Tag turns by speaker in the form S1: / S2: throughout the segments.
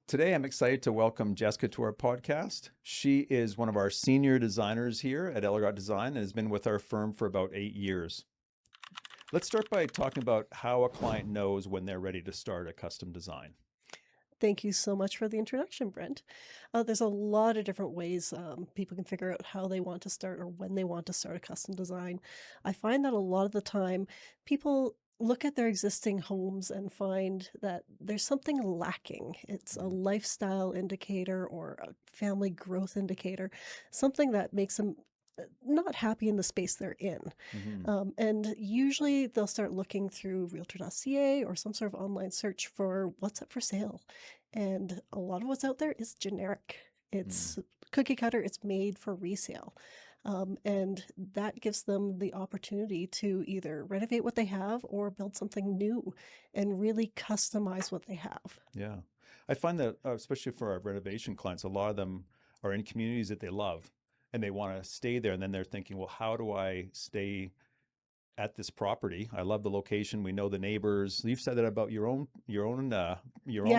S1: Today, I'm excited to welcome Jessica to our podcast. She is one of our senior designers here at Ellegot Design and has been with our firm for about 8 years. Let's start by talking about how a client knows when they're ready to start a custom design.
S2: Thank you so much for the introduction, Brent. There's a lot of different ways people can figure out how they want to start or when they want to start a custom design. I find that a lot of the time people look at their existing homes and find that there's something lacking. It's a lifestyle indicator or a family growth indicator, something that makes them not happy in the space they're in.
S1: Mm-hmm.
S2: And usually they'll start looking through realtor.ca or some sort of online search for what's up for sale. And a lot of what's out there is generic. It's cookie cutter, it's made for resale. And that gives them the opportunity to either renovate what they have or build something new and really customize what they have.
S1: Yeah. I find that, especially for our renovation clients, a lot of them are in communities that they love and they want to stay there. And then they're thinking, well, how do I stay at this property? I love the location. We know the neighbors. You've said that about your own
S2: Yeah,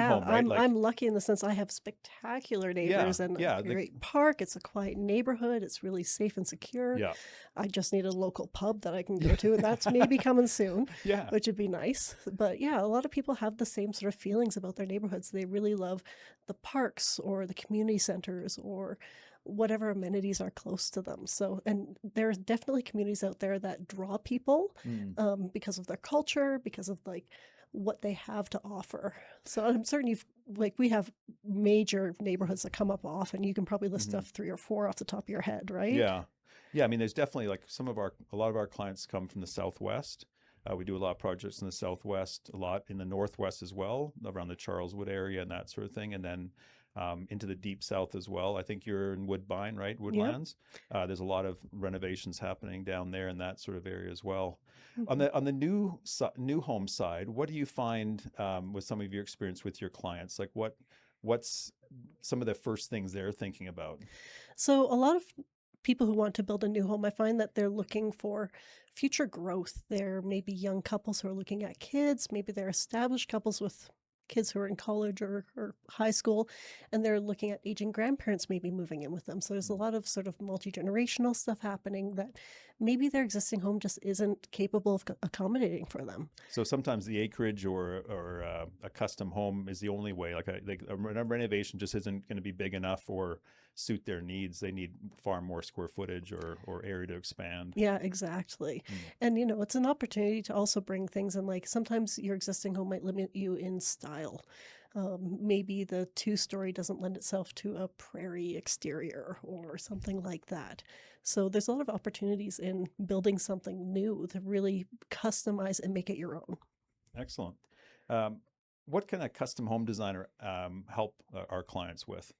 S1: home, right?
S2: I'm lucky in the sense I have spectacular
S1: Yeah,
S2: neighbors and a
S1: yeah,
S2: great park. It's a quiet neighborhood. It's really safe and secure.
S1: yeah,
S2: I just need a local pub that I can go to, and that's maybe coming soon,
S1: yeah.
S2: which would be nice. But yeah, a lot of people have the same sort of feelings about their neighborhoods. They really love the parks or the community centers or whatever amenities are close to them. So, and there's definitely communities out there that draw people
S1: Mm.
S2: because of their culture, because of like what they have to offer. So I'm certain we have major neighborhoods that come up often. You can probably list
S1: Hmm.
S2: stuff 3 or 4 off the top of your head, right?
S1: Yeah. Yeah. I mean, there's definitely like a lot of our clients come from the Southwest. We do a lot of projects in the Southwest, a lot in the Northwest as well, around the Charleswood area and that sort of thing. And then into the deep South as well. I think you're in Woodbine, right?
S2: Yep.
S1: Woodlands. There's a lot of renovations happening down there in that sort of area as well. On
S2: Mhm.
S1: the new home side, what do you find with some of your experience with your clients? Like what's some of the first things they're thinking about?
S2: So a lot of people who want to build a new home, I find that they're looking for future growth. They're maybe young couples who are looking at kids, maybe they're established couples with kids who are in college or high school, and they're looking at aging grandparents maybe moving in with them. So there's a lot of sort of multi-generational stuff happening that maybe their existing home just isn't capable of accommodating for them.
S1: So sometimes the acreage or a custom home is the only way. Like a renovation just isn't going to be big enough or suit their needs. They need far more square footage or area to expand.
S2: Yeah, exactly.
S1: Mm.
S2: And it's an opportunity to also bring things in. Like sometimes your existing home might limit you in style. Maybe the two-story doesn't lend itself to a prairie exterior or something like that. So there's a lot of opportunities in building something new to really customize and make it your own.
S1: Excellent. Um, what can a custom home designer help our clients with?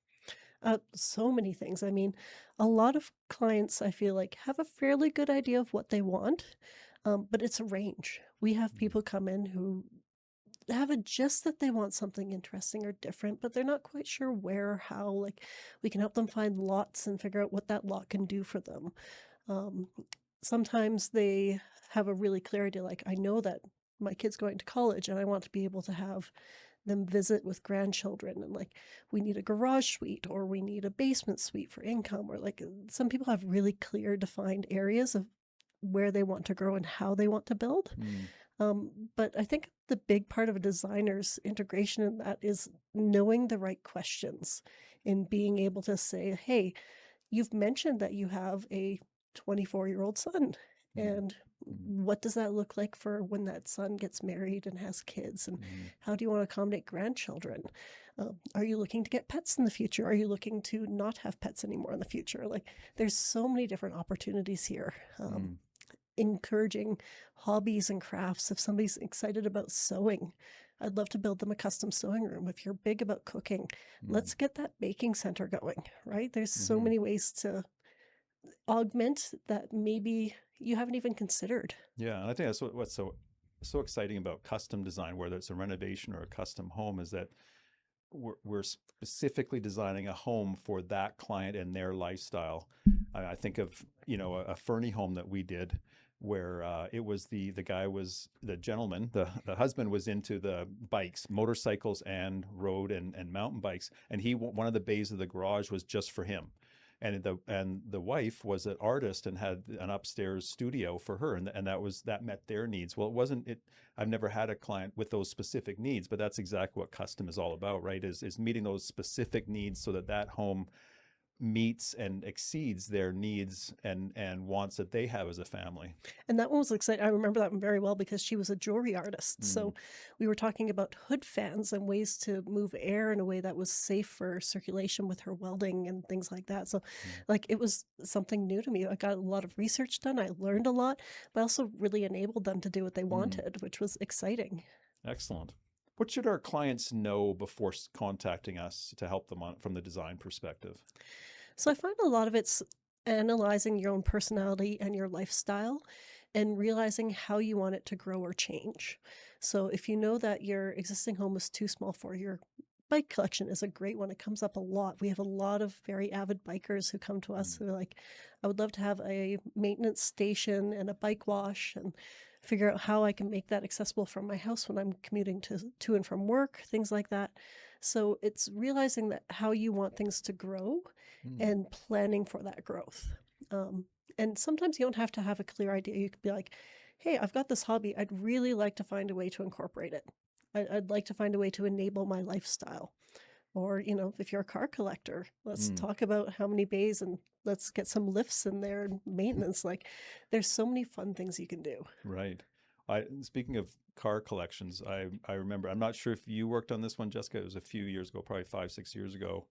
S2: So many things. I mean, a lot of clients, I feel like, have a fairly good idea of what they want, but it's a range. We have
S1: Mhm.
S2: people come in who have a gist that they want something interesting or different, but they're not quite sure where or how. Like, we can help them find lots and figure out what that lot can do for them. Um, Sometimes they have a really clear idea, like, I know that my kid's going to college and I want to be able to have them visit with grandchildren, and like we need a garage suite or we need a basement suite for income, or like some people have really clear defined areas of where they want to grow and how they want to build.
S1: Mm.
S2: But I think the big part of a designer's integration in that is knowing the right questions, in being able to say, hey, you've mentioned that you have a 24-year-old son.
S1: Mm.
S2: And
S1: Mm.
S2: what does that look like for when that son gets married and has kids? And
S1: Mm.
S2: how do you want to accommodate grandchildren? Are you looking to get pets in the future? Are you looking to not have pets anymore in the future? Like, there's so many different opportunities here.
S1: Mm.
S2: Encouraging hobbies and crafts. If somebody's excited about sewing, I'd love to build them a custom sewing room. If you're big about cooking,
S1: Mm.
S2: let's get that baking center going, right? There's so
S1: Mhm.
S2: many ways to augment that maybe you haven't even considered.
S1: Yeah, and I think that's what's so exciting about custom design, whether it's a renovation or a custom home, is that we're specifically designing a home for that client and their lifestyle. I think of a Fernie home that we did. where it was the guy was the gentleman, the husband was into the bikes, motorcycles, and road and mountain bikes, and one of the bays of the garage was just for him. And the wife was an artist and had an upstairs studio for her, and that met their needs. Well, it wasn't it. I've never had a client with those specific needs, but that's exactly what custom is all about, right? Is meeting those specific needs so that that home meets and exceeds their needs and wants that they have as a family.
S2: And that one was exciting. I remember that one very well because she was a jewelry artist.
S1: Mm,
S2: So we were talking about hood fans and ways to move air in a way that was safe for circulation with her welding and things like that. So,
S1: mm,
S2: like, it was something new to me. I got a lot of research done. I learned a lot, but also really enabled them to do what they
S1: mm.
S2: wanted, which was exciting.
S1: Excellent. What should our clients know before contacting us to help them from the design perspective?
S2: So I find a lot of it's analyzing your own personality and your lifestyle and realizing how you want it to grow or change. So if you know that your existing home is too small for your bike collection is a great one. It comes up a lot. We have a lot of very avid bikers who come to us
S1: Mm,
S2: who are like, I would love to have a maintenance station and a bike wash and figure out how I can make that accessible from my house when I'm commuting to and from work, things like that. So it's realizing that how you want things to grow
S1: mm,
S2: and planning for that growth. Um, and sometimes you don't have to have a clear idea. You could be like, hey, I've got this hobby. I'd really like to find a way to incorporate it. I'd like to find a way to enable my lifestyle. Or, if you're a car collector, let's
S1: mm.
S2: talk about how many bays and let's get some lifts in there and maintenance. Like, there's so many fun things you can do.
S1: Right. Speaking of car collections, I remember, I'm not sure if you worked on this one, Jessica. It was a few years ago, probably 5, 6 years ago,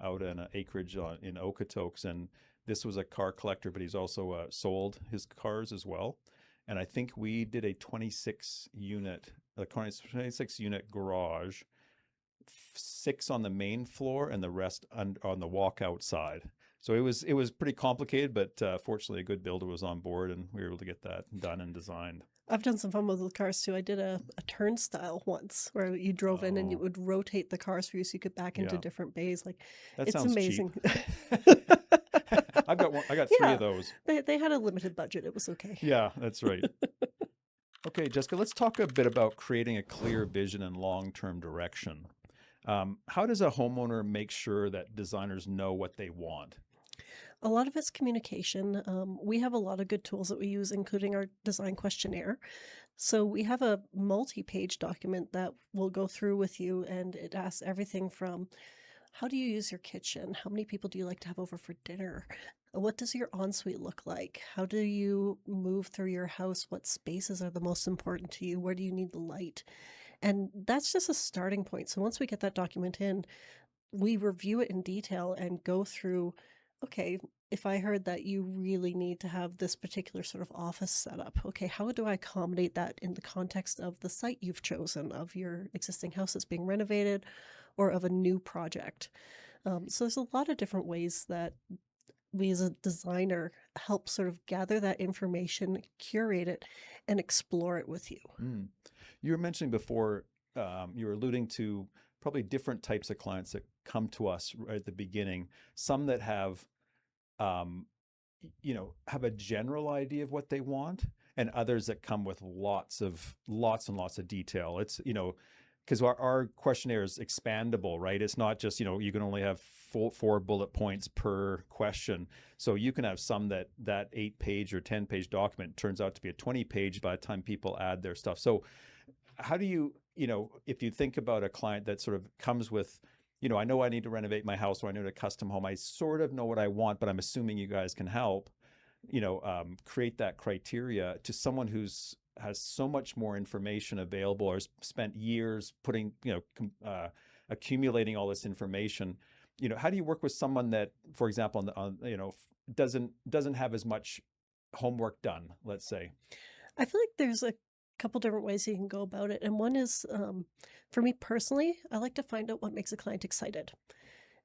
S1: out in an acreage in Okotoks. And this was a car collector, but he's also sold his cars as well. And I think we did a 26 unit garage, six on the main floor and the rest on the walkout side. So it was pretty complicated, but fortunately a good builder was on board and we were able to get that done and designed.
S2: I've done some fun with the cars too. I did a turnstile once where you drove in and you
S1: Oh,
S2: would rotate the cars for you so you could back into
S1: yeah.
S2: different bays. Like,
S1: That
S2: it's
S1: sounds cheap.
S2: amazing.
S1: I've got one. I got three of
S2: Yeah,
S1: those.
S2: they had a limited budget. It was okay.
S1: Yeah, that's right. Okay, Jessica, let's talk a bit about creating a clear vision and long-term direction. How does a homeowner make sure that designers know what they want?
S2: A lot of it's communication. We have a lot of good tools that we use, including our design questionnaire. So we have a multi-page document that will go through with you, and it asks everything from how do you use your kitchen? How many people do you like to have over for dinner? What does your ensuite look like? How do you move through your house? What spaces are the most important to you? Where do you need the light? And that's just a starting point. So once we get that document in, we review it in detail and go through, okay, if I heard that you really need to have this particular sort of office setup, okay, how do I accommodate that in the context of the site you've chosen, of your existing house that's being renovated, or of a new project? So there's a lot of different ways that we as a designer help sort of gather that information, curate it, and explore it with you.
S1: Mm. You were mentioning before, you were alluding to probably different types of clients that come to us right at the beginning. Some that have um, have a general idea of what they want, and others that come with lots and lots of detail. It's, because our questionnaire is expandable, right? It's not just, you can only have four bullet points per question. So you can have some that 8 page or 10 page document turns out to be a 20 page by the time people add their stuff. So how do if you think about a client that sort of comes with, I know I need to renovate my house or I need a custom home, I sort of know what I want, but I'm assuming you guys can help, create that criteria, to someone has so much more information available or has spent years putting, accumulating all this information. How do you work with someone that, for example, doesn't have as much homework done, let's say?
S2: I feel like there's a couple different ways you can go about it. And one is, for me personally, I like to find out what makes a client excited,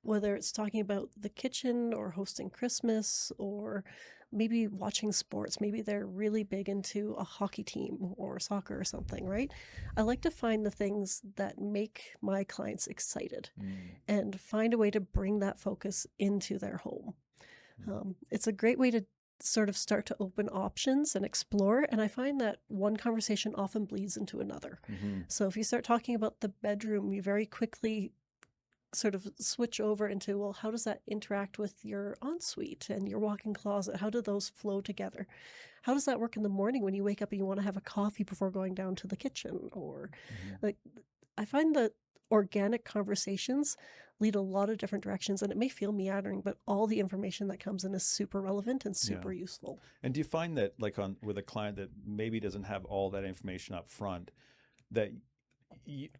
S2: whether it's talking about the kitchen or hosting Christmas or maybe watching sports. Maybe they're really big into a hockey team or soccer or something, right? I like to find the things that make my clients excited
S1: Mm,
S2: and find a way to bring that focus into their home.
S1: mm,
S2: It's a great way to sort of start to open options and explore. And I find that one conversation often bleeds into another.
S1: Hmm.
S2: So if you start talking about the bedroom, you very quickly sort of switch over into, well, how does that interact with your ensuite and your walk-in closet? How do those flow together? How does that work in the morning when you wake up and you want to have a coffee before going down to the kitchen? Or
S1: Hmm.
S2: like, I find that organic conversations lead a lot of different directions, and it may feel meandering, but all the information that comes in is super relevant and
S1: Yeah.
S2: super useful.
S1: And do you find that, like, on with a client that maybe doesn't have all that information up front, that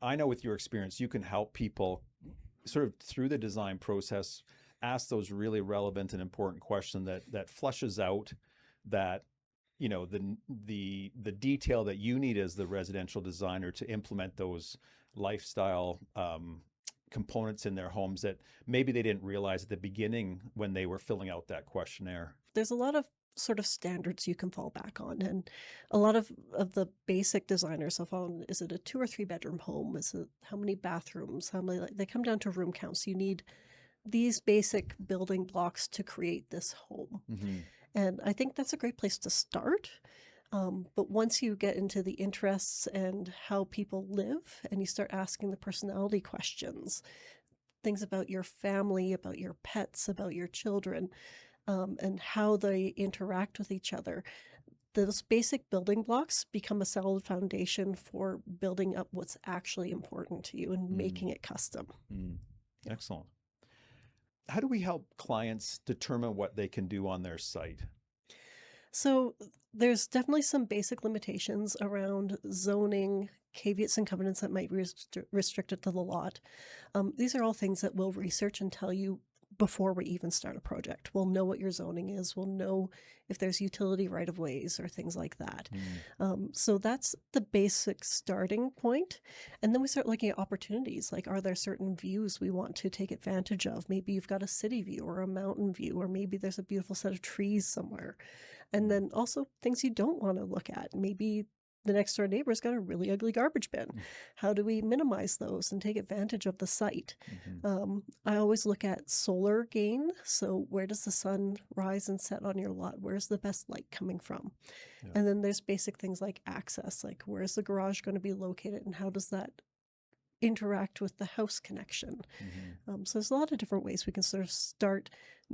S1: I know with your experience, you can help people sort of through the design process ask those really relevant and important questions that flushes out that, the detail that you need as the residential designer to implement those lifestyle components in their homes that maybe they didn't realize at the beginning when they were filling out that questionnaire.
S2: There's a lot of sort of standards you can fall back on, and a lot of the basic designers have found, is it a 2 or 3 bedroom home, is it how many bathrooms, how many, like, they come down to room counts. You need these basic building blocks to create this home.
S1: Hmm.
S2: And I think that's a great place to start. But once you get into the interests and how people live, and you start asking the personality questions, things about your family, about your pets, about your children, and how they interact with each other, those basic building blocks become a solid foundation for building up what's actually important to you and
S1: Mm.
S2: making it custom.
S1: Mm. Excellent. How do we help clients determine what they can do on their site?
S2: So there's definitely some basic limitations around zoning, caveats and covenants that might be restricted to the lot. These are all things that we'll research and tell you before we even start a project. We'll know what your zoning is. We'll know if there's utility right of ways or things like that.
S1: Mm.
S2: So that's the basic starting point. And then we start looking at opportunities. Like, are there certain views we want to take advantage of? Maybe you've got a city view or a mountain view, or maybe there's a beautiful set of trees somewhere. And then also things you don't want to look at. Maybe the next door neighbor's got a really ugly garbage bin.
S1: Mm.
S2: How do we minimize those and take advantage of the site?
S1: Mhm.
S2: I always look at solar gain. So, where does the sun rise and set on your lot? Where's the best light coming from?
S1: Yeah.
S2: And then there's basic things like access, like where's the garage going to be located and how does that interact with the house connection?
S1: Mhm.
S2: So there's a lot of different ways we can sort of start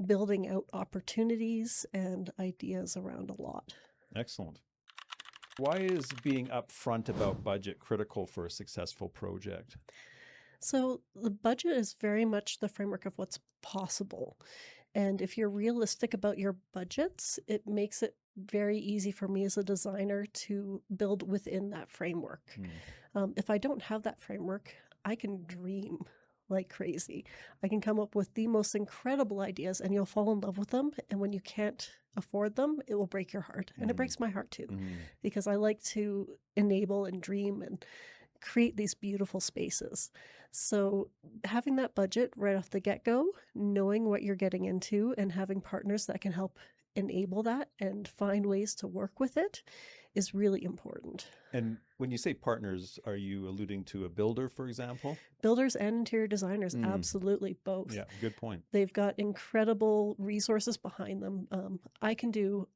S2: building out opportunities and ideas around a lot.
S1: Excellent. Why is being upfront about budget critical for a successful project?
S2: So the budget is very much the framework of what's possible. And if you're realistic about your budgets, it makes it very easy for me as a designer to build within that framework.
S1: Mm.
S2: If I don't have that framework, I can dream like crazy. I can come up with the most incredible ideas and you'll fall in love with them. And when you can't afford them, it will break your heart. And it
S1: Mm.
S2: breaks my heart too,
S1: Mm.
S2: because I like to enable and dream and create these beautiful spaces. So, having that budget right off the get go, knowing what you're getting into, and having partners that can help enable that and find ways to work with it is really important.
S1: And when you say partners, are you alluding to a builder, for example?
S2: Builders and interior designers,
S1: Mm.
S2: absolutely both.
S1: Yeah, good point.
S2: They've got incredible resources behind them. I can do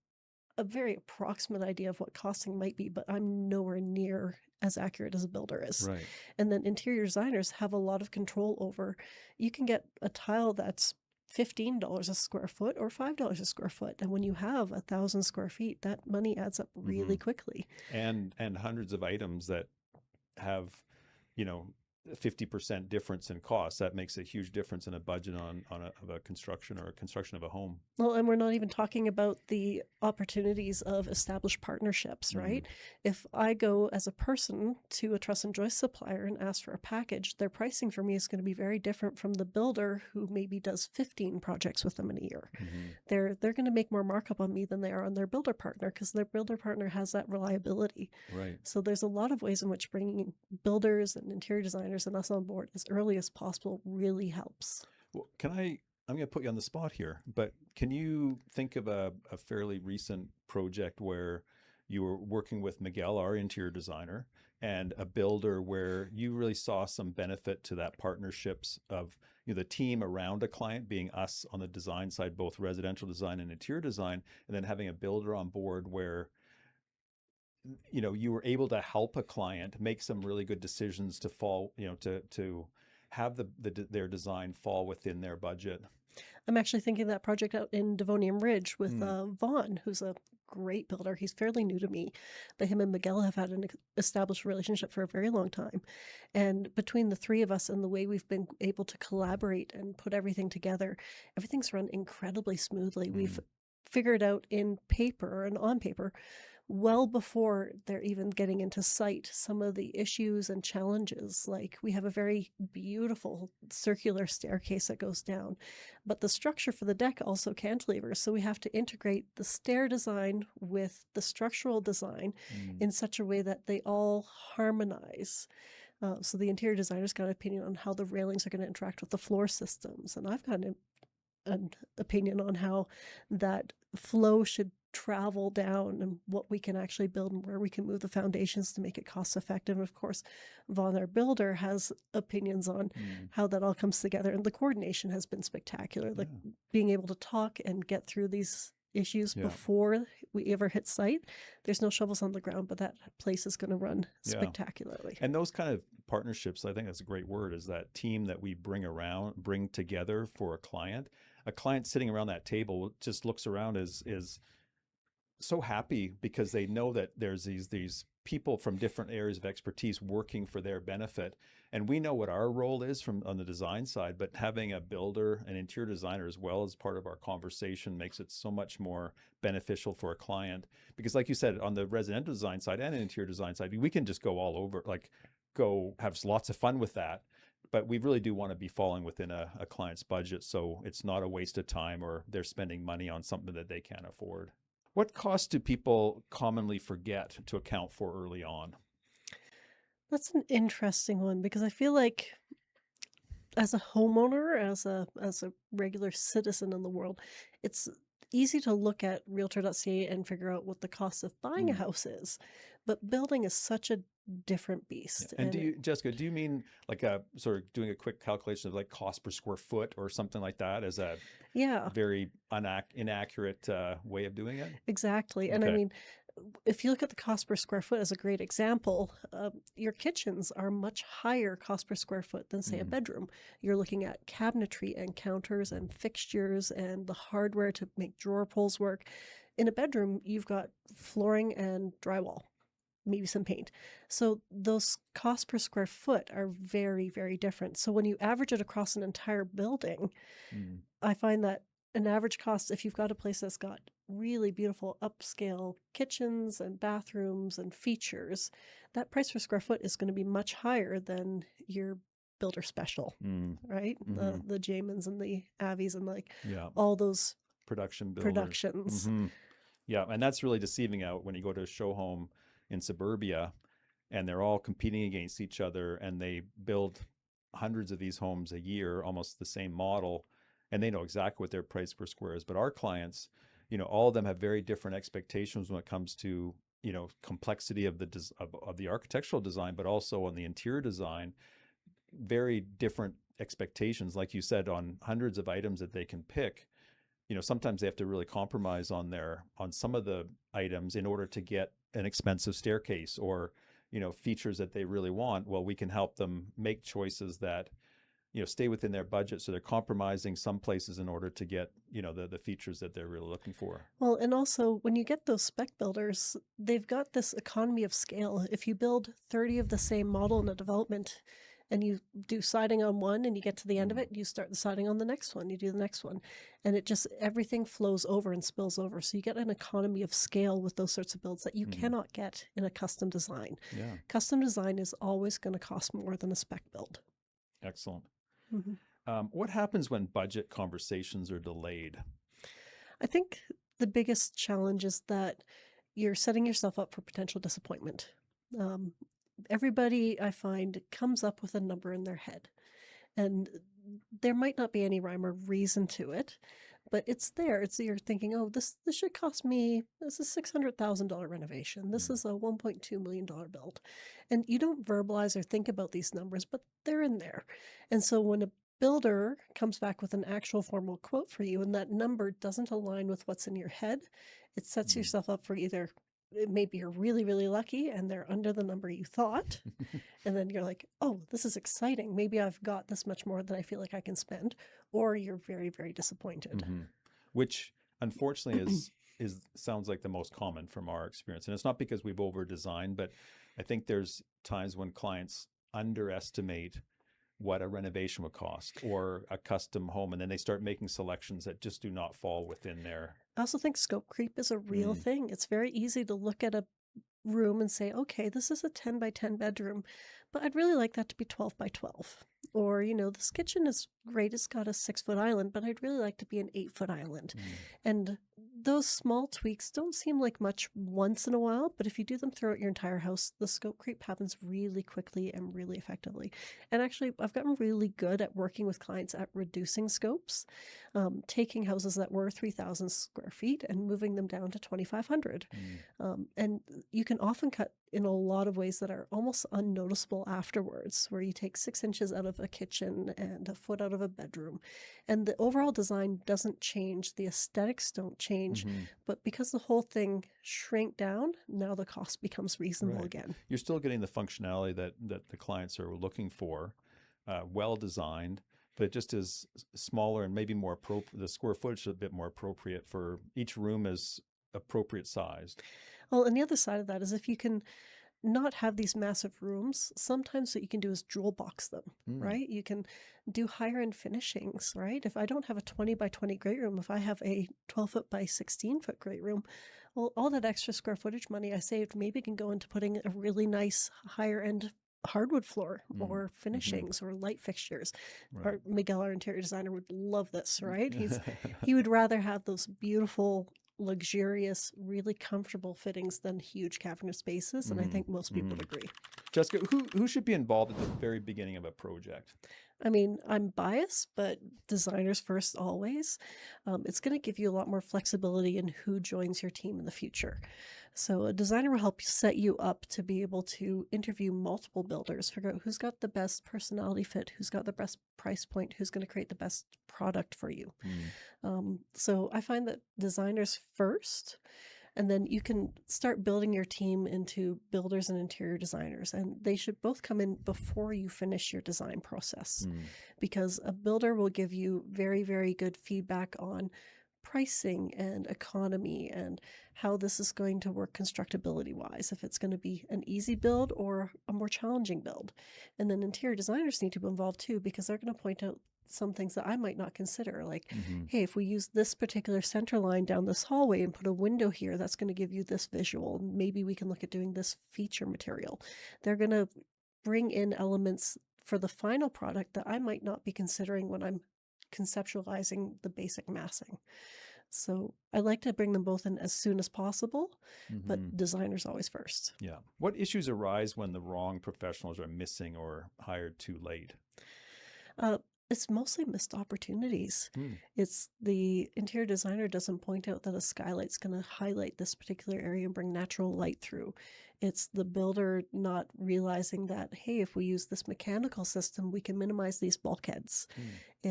S2: a very approximate idea of what costing might be, but I'm nowhere near as accurate as a builder is.
S1: Right.
S2: And then interior designers have a lot of control over, you can get a tile that's $15 a square foot or $5 a square foot. And when you have 1,000 square feet, that money adds up really
S1: Mhm.
S2: quickly.
S1: And hundreds of items that have, you know, 50% difference in cost. That makes a huge difference in a budget of a construction or a construction of a home.
S2: Well, and we're not even talking about the opportunities of established partnerships,
S1: Mm.
S2: right? If I go as a person to a truss and joist supplier and ask for a package, their pricing for me is going to be very different from the builder who maybe does 15 projects with them in a year.
S1: Mhm.
S2: They're going to make more markup on me than they are on their builder partner, because their builder partner has that reliability.
S1: Right.
S2: So there's a lot of ways in which bringing builders and interior designers and us on board as early as possible really helps.
S1: Well, I'm going to put you on the spot here, but can you think of a fairly recent project where you were working with Miguel, our interior designer, and a builder where you really saw some benefit to that partnerships of, the team around a client being us on the design side, both residential design and interior design, and then having a builder on board where you were able to help a client make some really good decisions to fall, to have their design fall within their budget.
S2: I'm actually thinking of that project out in Devonian Ridge with
S1: Mm,
S2: Vaughn, who's a great builder. He's fairly new to me, but him and Miguel have had an established relationship for a very long time. And between the three of us and the way we've been able to collaborate and put everything together, everything's run incredibly smoothly. We've
S1: mm,
S2: figured out in paper and on paper well before they're even getting into site some of the issues and challenges. Like we have a very beautiful circular staircase that goes down, but the structure for the deck also cantilevers. So we have to integrate the stair design with the structural design
S1: mm.
S2: in such a way that they all harmonize. So the interior designer's got an opinion on how the railings are going to interact with the floor systems, and I've got an opinion on how that flow should travel down and what we can actually build and where we can move the foundations to make it cost effective. Of course, Vaughn, our builder, has opinions on
S1: Mm.
S2: how that all comes together, and the coordination has been spectacular. Like
S1: Yeah.
S2: being able to talk and get through these issues
S1: Yeah.
S2: before we ever hit site. There's no shovels on the ground, but that place is going to run
S1: Yeah.
S2: spectacularly.
S1: And those kind of partnerships, I think that's a great word, is that team that we bring together for a client. A client sitting around that table just looks around is so happy because they know that there's these people from different areas of expertise working for their benefit, and we know what our role is from on the design side, but having a builder, an interior designer as well as part of our conversation makes it so much more beneficial for a client. Because like you said, on the residential design side and interior design side, we can just go all over, like go have lots of fun with that, but we really do want to be falling within a client's budget so it's not a waste of time or they're spending money on something that they can't afford. What costs do people commonly forget to account for early on?
S2: That's an interesting one because I feel like as a homeowner, as a regular citizen in the world, it's easy to look at realtor.ca and figure out what the cost of buying a
S1: Mm,
S2: house is. But building is such a different
S1: yeah.
S2: beast.
S1: And do you, Jessica, do you mean like a sort of doing a quick calculation of like cost per square foot or something like that as a
S2: Yeah,
S1: very inaccurate way of doing it?
S2: exactly. And I
S1: Okay.
S2: mean, if you look at the cost per square foot as a great example, your kitchens are much higher cost per square foot than, say, a
S1: Mm,
S2: bedroom. You're looking at cabinetry and counters and fixtures and the hardware to make drawer pulls work. In a bedroom, you've got flooring and drywall, maybe some paint. So those costs per square foot are very, very different. So when you average it across an entire building,
S1: mm,
S2: I find that an average cost, if you've got a place that's got really beautiful upscale kitchens and bathrooms and features, that price per square foot is going to be much higher than your builder special,
S1: mm,
S2: right?
S1: mm-hmm.
S2: The Jamans and the Avies and like
S1: Yeah.
S2: all those
S1: Production builders.
S2: productions.
S1: Hmm. Yeah. And that's really deceiving out when you go to a show home in suburbia and they're all competing against each other and they build hundreds of these homes a year, almost the same model, and they know exactly what their price per square is. But our clients, all of them have very different expectations when it comes to complexity of of the architectural design, but also on the interior design, very different expectations, like you said, on hundreds of items that they can pick. Sometimes they have to really compromise on some of the items in order to get an expensive staircase or features that they really want. Well, we can help them make choices that stay within their budget, so they're compromising some places in order to get the features that they're really looking for.
S2: Well, and also when you get those spec builders, they've got this economy of scale. If you build 30 of the same model in a development and you do siding on one and you get to the end of
S1: Mm,
S2: it, you start the siding on the next one, you do the next one. And it just, everything flows over and spills over. So you get an economy of scale with those sorts of builds that you
S1: mm-hmm.
S2: cannot get in a custom design.
S1: Yeah.
S2: Custom design is always going to cost more than a spec build.
S1: Excellent.
S2: Mhm.
S1: What happens when budget conversations are delayed?
S2: I think the biggest challenge is that you're setting yourself up for potential disappointment. Um, Everybody, I find, comes up with a number in their head, and there might not be any rhyme or reason to it, but it's there. It's you're thinking, oh, this should cost me. This is $600,000 renovation. This
S1: Mm.
S2: is a $1.2 million build, and you don't verbalize or think about these numbers, but they're in there. And so when a builder comes back with an actual formal quote for you, and that number doesn't align with what's in your head, it sets
S1: Mm.
S2: yourself up for either maybe you're really really lucky and they're under the number you thought, and then you're like, oh, this is exciting, maybe I've got this much more than I feel like I can spend, or you're very very disappointed.
S1: Hmm. Which unfortunately is sounds like the most common from our experience. And it's not because we've over designed, but I think there's times when clients underestimate what a renovation would cost or a custom home, and then they start making selections that just do not fall within their.
S2: I also think scope creep is a real
S1: Mm.
S2: thing. It's very easy to look at a room and say, okay, this is a 10 by 10 bedroom, but I'd really like that to be 12 by 12. Or, this kitchen is great. It's got a 6 foot island, but I'd really like to be an 8 foot island.
S1: Mm.
S2: And those small tweaks don't seem like much once in a while, but if you do them throughout your entire house, the scope creep happens really quickly and really effectively. And actually, I've gotten really good at working with clients at reducing scopes, taking houses that were 3,000 square feet and moving them down to 2,500.
S1: Mm.
S2: And you can often cut in a lot of ways that are almost unnoticeable afterwards, where you take 6 inches out of a kitchen and a foot out of a bedroom. And the overall design doesn't change, the aesthetics don't change,
S1: Hmm.
S2: but because the whole thing shrank down, now the cost becomes reasonable
S1: Right.
S2: again.
S1: You're still getting the functionality that the clients are looking for, well designed, but it just is smaller and maybe more appropriate. The square footage is a bit more appropriate for each room is appropriate sized.
S2: Well, and the other side of that is if you can not have these massive rooms, sometimes what you can do is jewel box them,
S1: Mm.
S2: right? You can do higher end finishings, right? If I don't have a 20 by 20 great room, if I have a 12 foot by 16 foot great room, well, all that extra square footage money I saved maybe can go into putting a really nice higher end hardwood floor
S1: Mm.
S2: or
S1: Hmm.
S2: finishings or light fixtures.
S1: Right.
S2: Our Miguel, our interior designer, would love this, right? He would rather have those beautiful, luxurious, really comfortable fittings than huge cavernous spaces, and I
S1: Hmm.
S2: think most people
S1: Hmm.
S2: would agree.
S1: Jessica, who should be involved at the very beginning of a project?
S2: I mean, I'm biased, but designers first always. It's going to give you a lot more flexibility in who joins your team in the future. So, a designer will help set you up to be able to interview multiple builders, figure out who's got the best personality fit, who's got the best price point, who's going to create the best product for you.
S1: Mm.
S2: So, I find that designers first, and then you can start building your team into builders and interior designers. And they should both come in before you finish your design process,
S1: Mm.
S2: because a builder will give you very, very good feedback on pricing and economy and how this is going to work constructability wise, if it's going to be an easy build or a more challenging build. And then interior designers need to be involved too, because they're going to point out some things that I might not consider, like,
S1: Hmm.
S2: hey, if we use this particular center line down this hallway and put a window here, that's going to give you this visual. Maybe we can look at doing this feature material. They're going to bring in elements for the final product that I might not be considering when I'm conceptualizing the basic massing. So I like to bring them both in as soon as possible, but
S1: Hmm.
S2: designers always first.
S1: Yeah. What issues arise when the wrong professionals are missing or hired too late?
S2: Uh, it's mostly missed opportunities.
S1: Mm.
S2: It's the interior designer doesn't point out that a skylight's going to highlight this particular area and bring natural light through. It's the builder not realizing that, hey, if we use this mechanical system, we can minimize these bulkheads.
S1: Mm.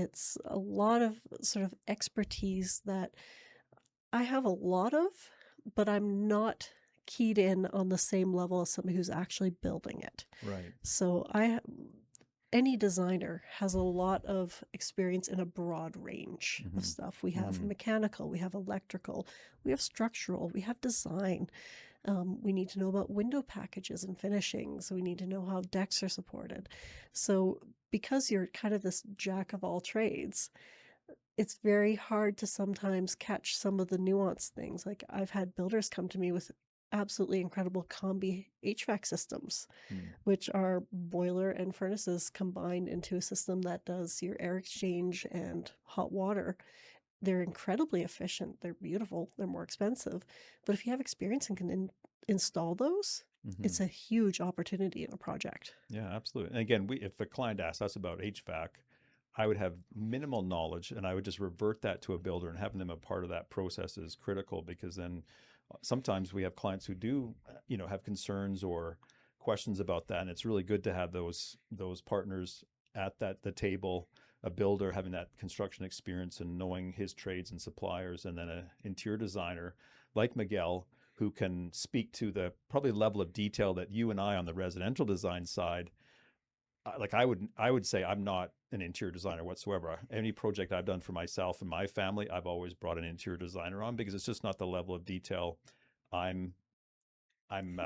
S2: It's a lot of sort of expertise that I have a lot of, but I'm not keyed in on the same level as somebody who's actually building it.
S1: Right.
S2: So any designer has a lot of experience in a broad range of
S1: Hmm.
S2: stuff. We have
S1: Hmm.
S2: mechanical, we have electrical, we have structural, we have design. We need to know about window packages and finishings. We need to know how decks are supported. So because you're kind of this jack of all trades, it's very hard to sometimes catch some of the nuanced things. Like, I've had builders come to me with absolutely incredible combi HVAC systems,
S1: Mm.
S2: which are boiler and furnaces combined into a system that does your air exchange and hot water. They're incredibly efficient. They're beautiful. They're more expensive. But if you have experience and can install those,
S1: Hmm.
S2: it's a huge opportunity in a project.
S1: Yeah, absolutely. And again, if a client asks us about HVAC, I would have minimal knowledge, and I would just revert that to a builder, and having them a part of that process is critical, because then sometimes we have clients who do, have concerns or questions about that. And it's really good to have those partners at the table, a builder having that construction experience and knowing his trades and suppliers, and then an interior designer like Miguel, who can speak to the probably level of detail that you and I on the residential design side, like I would say I'm not an interior designer whatsoever. Any project I've done for myself and my family, I've always brought an interior designer on, because it's just not the level of detail I'm I'm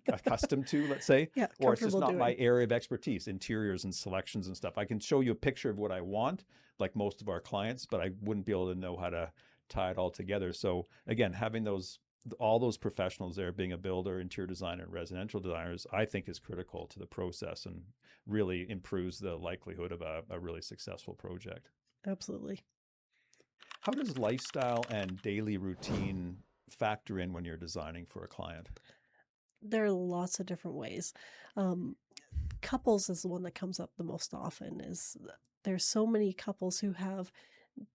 S1: accustomed to, let's say,
S2: Yeah,
S1: or it's just
S2: comfortable
S1: not my
S2: doing.
S1: area of expertise, interiors and selections and stuff. I can show you a picture of what I want, like most of our clients, but I wouldn't be able to know how to tie it all together. So again, having all those professionals there, being a builder, interior designer, and residential designers, I think is critical to the process and really improves the likelihood of a really successful project.
S2: Absolutely.
S1: How does lifestyle and daily routine factor in when you're designing for a client?
S2: There are lots of different ways. Um, Couples is the one that comes up the most often. Is there's so many couples who have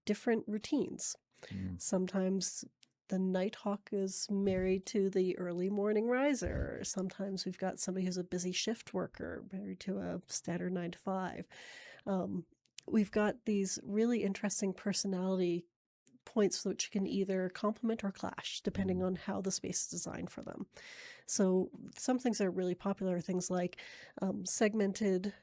S2: different routines.
S1: Mm.
S2: Sometimes the nighthawk is married to the early morning riser. Sometimes we've got somebody who's a busy shift worker married to a standard 9 to 5. Um, we've got these really interesting personality points which can either complement or clash depending
S1: Mm.
S2: on how the space is designed for them. So some things that are really popular are things like segmented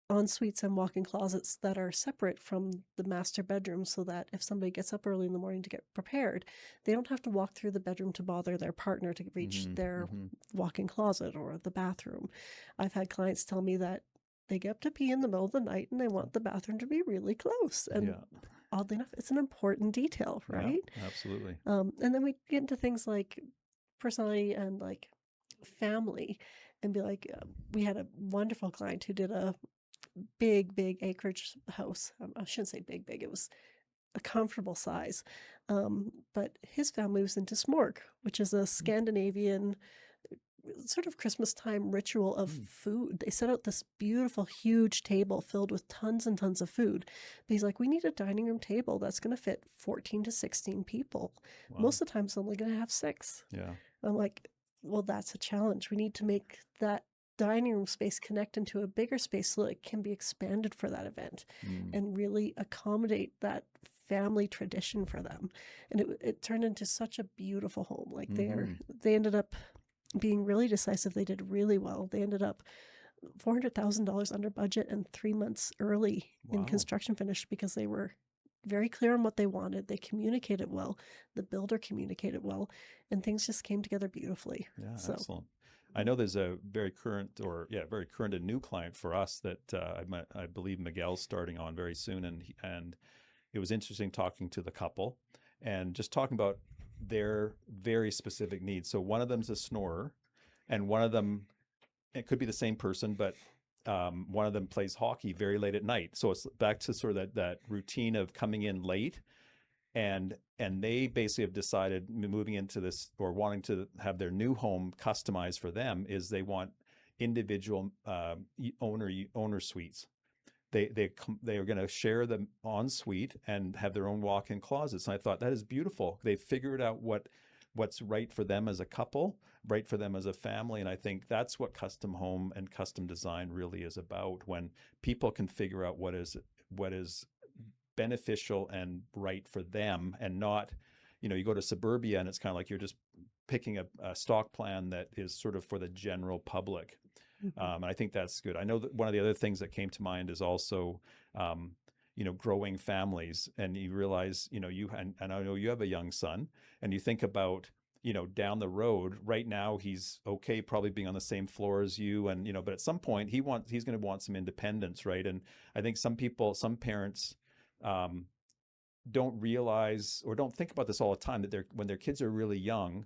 S2: en suites and walk in closets that are separate from the master bedroom, so that if somebody gets up early in the morning to get prepared, they don't have to walk through the bedroom to bother their partner to reach
S1: Mm-hmm.
S2: their
S1: Mm-hmm.
S2: walk in closet or the bathroom. I've had clients tell me that they get up to pee in the middle of the night and they want the bathroom to be really close. And
S1: Yeah.
S2: oddly enough, it's an important detail,
S1: Yeah,
S2: right?
S1: absolutely.
S2: And then we get into things like personality and like family, and be like, we had a wonderful client who did a big acreage house. I shouldn't say big, it was a comfortable size. But his family was into smorg, which is a Scandinavian sort of Christmas time ritual of
S1: Mm.
S2: food. They set out this beautiful, huge table filled with tons and tons of food. But he's like, we need a dining room table that's going to fit 14 to 16 people.
S1: Wow.
S2: Most of the time, it's only going to have 6.
S1: Yeah.
S2: I'm like, well, that's a challenge. We need to make that dining room space connect into a bigger space so that it can be expanded for that event
S1: Mm.
S2: and really accommodate that family tradition for them. And it turned into such a beautiful home. Like
S1: Mm-hmm.
S2: they ended up being really decisive. They did really well. They ended up $400,000 under budget and 3 months early in
S1: Wow.
S2: construction finish because they were very clear on what they wanted. They communicated well. The builder communicated well, and things just came together beautifully.
S1: Yeah,
S2: So,
S1: excellent. I know there's a very current, or yeah, very current and new client for us that I believe Miguel's starting on very soon, and it was interesting talking to the couple and just talking about their very specific needs. So one of them's a snorer, and one of them, it could be the same person, but one of them plays hockey very late at night. So it's back to sort of that routine of coming in late, and they basically have decided, moving into this or wanting to have their new home customized for them, is they want individual owner suites. They are going to share the ensuite and have their own walk-in closets. And I thought that is beautiful. They figured out what's right for them as a couple, right for them as a family. And I think that's what custom home and custom design really is about, when people can figure out what is beneficial and right for them, and not, you go to suburbia and it's kind of like you're just picking a stock plan that is sort of for the general public.
S2: mhm.
S1: And I think that's good. I know that one of the other things that came to mind is also, growing families, and you realize, and I know you have a young son, and you think about, down the road. Right now, he's okay, probably being on the same floor as you, and but at some point, he's going to want some independence, right? And I think some parents, um, don't realize or don't think about this all the time, that when their kids are really young,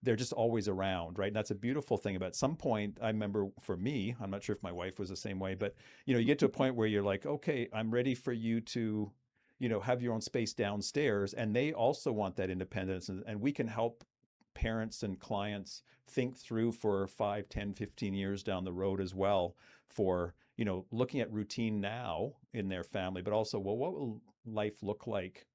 S1: they're just always around, right? And that's a beautiful thing. But at some point, I remember for me, I'm not sure if my wife was the same way, but you get to a point where you're like, okay, I'm ready for you to, have your own space downstairs. And they also want that independence. And we can help parents and clients think through for 5, 10, 15 years down the road as well, for, looking at routine now in their family, but also, well, what will life look like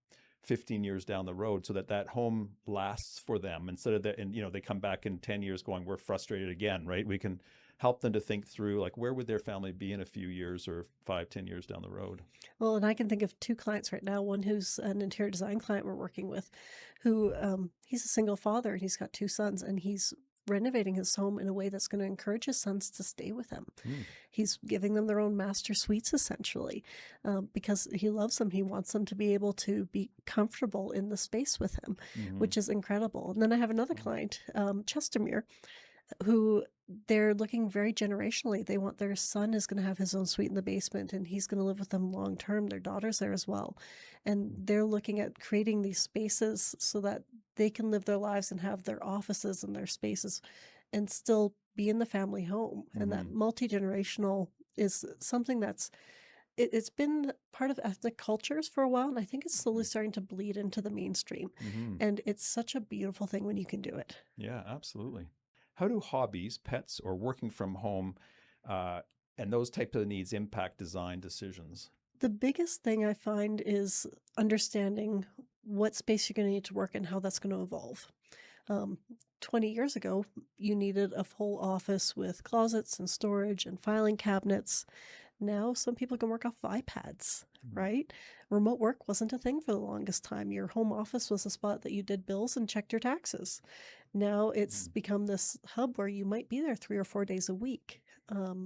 S1: 15 years down the road so that that home lasts for them instead of that, and they come back in 10 years going, we're frustrated again, right? We can help them to think through, like, where would their family be in a few years or 5, 10 years down the road.
S2: Well, and I can think of two clients right now. One who's an interior design client we're working with, who he's a single father and he's got two sons, and he's renovating his home in a way that's going to encourage his sons to stay with him.
S1: Mm.
S2: He's giving them their own master suites essentially, because he loves them. He wants them to be able to be comfortable in the space with him,
S1: Hmm.
S2: which is incredible. And then I have another client, Chestermere, who they're looking very generationally. They want their son is going to have his own suite in the basement and he's going to live with them long term. Their daughter's there as well. And they're looking at creating these spaces so that they can live their lives and have their offices and their spaces and still be in the family home. And that
S1: Hmm.
S2: multi-generational is something that's it's been part of ethnic cultures for a while, and I think it's slowly starting to bleed into the mainstream.
S1: Hmm.
S2: And it's such a beautiful thing when you can do it.
S1: Yeah, absolutely. How do hobbies, pets, or working from home, uh, and those types of needs impact design decisions?
S2: The biggest thing I find is understanding what space you're going to need to work in, how that's going to evolve. Um, 20 years ago, you needed a full office with closets and storage and filing cabinets. Now, some people can work off of iPads, right? Remote work wasn't a thing for the longest time. Your home office was a spot that you did bills and checked your taxes. Now it's
S1: Mm.
S2: become this hub where you might be there 3 or 4 days a week.